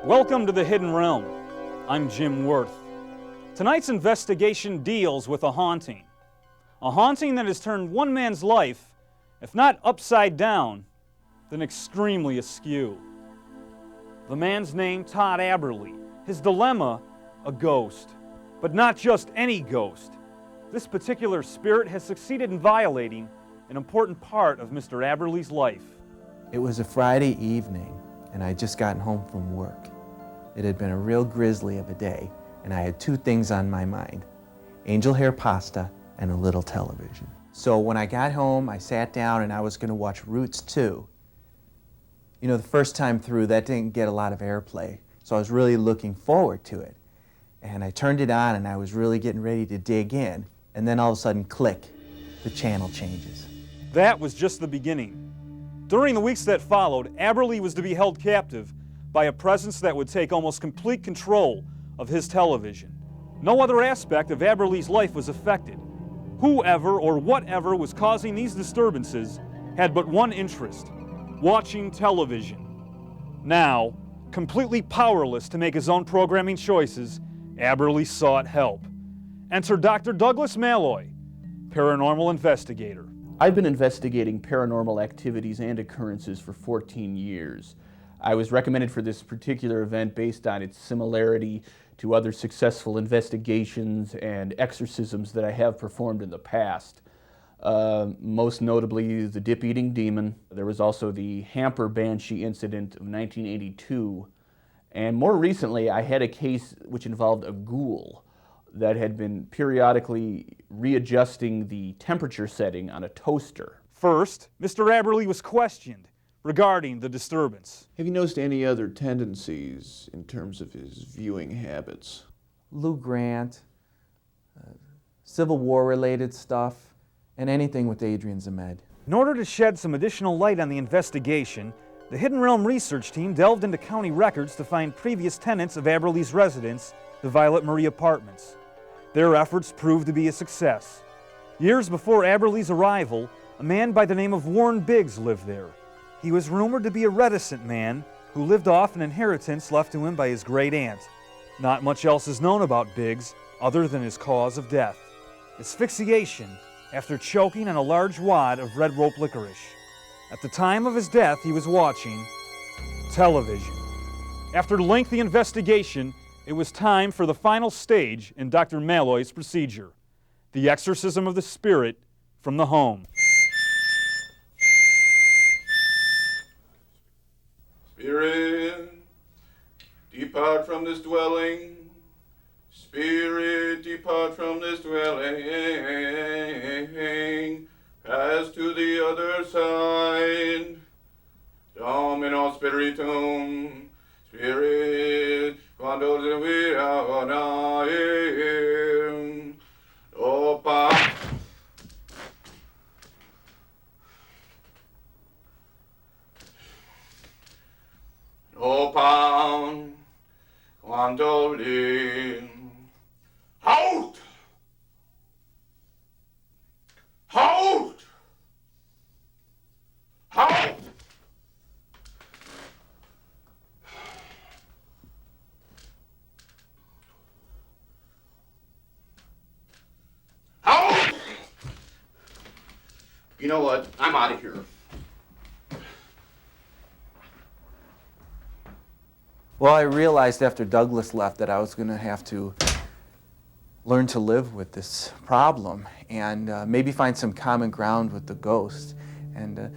Welcome to the Hidden Realm. I'm Jim Worth. Tonight's investigation deals with a haunting that has turned one man's life, if not upside down, then extremely askew. The man's name, Todd Aberle. His dilemma, a ghost. But not just any ghost. This particular spirit has succeeded in violating an important part of Mr. Aberle's life. It was a Friday evening, and I had just gotten home from work. It had been a real grisly of a day, and I had two things on my mind: angel hair pasta and a little television. So when I got home, I sat down and I was going to watch Roots 2. You know, the first time through, that didn't get a lot of airplay, so I was really looking forward to it. And I turned it on and I was really getting ready to dig in, and then all of a sudden, click, the channel changes. That was just the beginning. During the weeks that followed, Aberle was to be held captive by a presence that would take almost complete control of his television. No other aspect of Aberle's life was affected. Whoever or whatever was causing these disturbances had but one interest: watching television. Now, completely powerless to make his own programming choices, Aberle sought help. Enter Dr. Douglas Malloy, paranormal investigator. I've been investigating paranormal activities and occurrences for 14 years. I was recommended for this particular event based on its similarity to other successful investigations and exorcisms that I have performed in the past. Most notably, the dip-eating demon. There was also the Hamper Banshee incident of 1982. And more recently, I had a case which involved a ghoul that had been periodically readjusting the temperature setting on a toaster. First, Mr. Aberle was questioned regarding the disturbance. Have you noticed any other tendencies in terms of his viewing habits? Lou Grant, Civil War-related stuff, and anything with Adrian Zmed. In order to shed some additional light on the investigation, the Hidden Realm research team delved into county records to find previous tenants of Aberle's residence, the Violet Marie Apartments. Their efforts proved to be a success. Years before Aberle's arrival, a man by the name of Warren Biggs lived there. He was rumored to be a reticent man who lived off an inheritance left to him by his great aunt. Not much else is known about Biggs other than his cause of death: asphyxiation after choking on a large wad of red rope licorice. At the time of his death, he was watching television. After lengthy investigation, it was time for the final stage in Dr. Malloy's procedure: the exorcism of the spirit from the home. Spirit, depart from this dwelling. Spirit, depart from this dwelling. Pass to the other side. Domino Spiritum. Spirit, quando we are dying. Opa. Opa. Quando li. Halt! Halt! Halt! Halt! You know what? I'm out of here. Well, I realized after Douglas left that I was going to have to learn to live with this problem and maybe find some common ground with the ghost. And,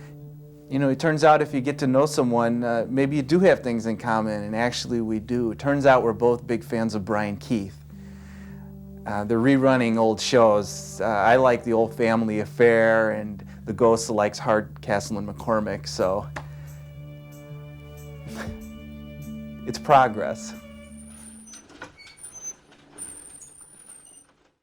you know, it turns out if you get to know someone, maybe you do have things in common, and actually we do. It turns out we're both big fans of Brian Keith. They're rerunning old shows. I like The Old Family Affair, and the ghost likes Hardcastle and McCormick, so it's progress.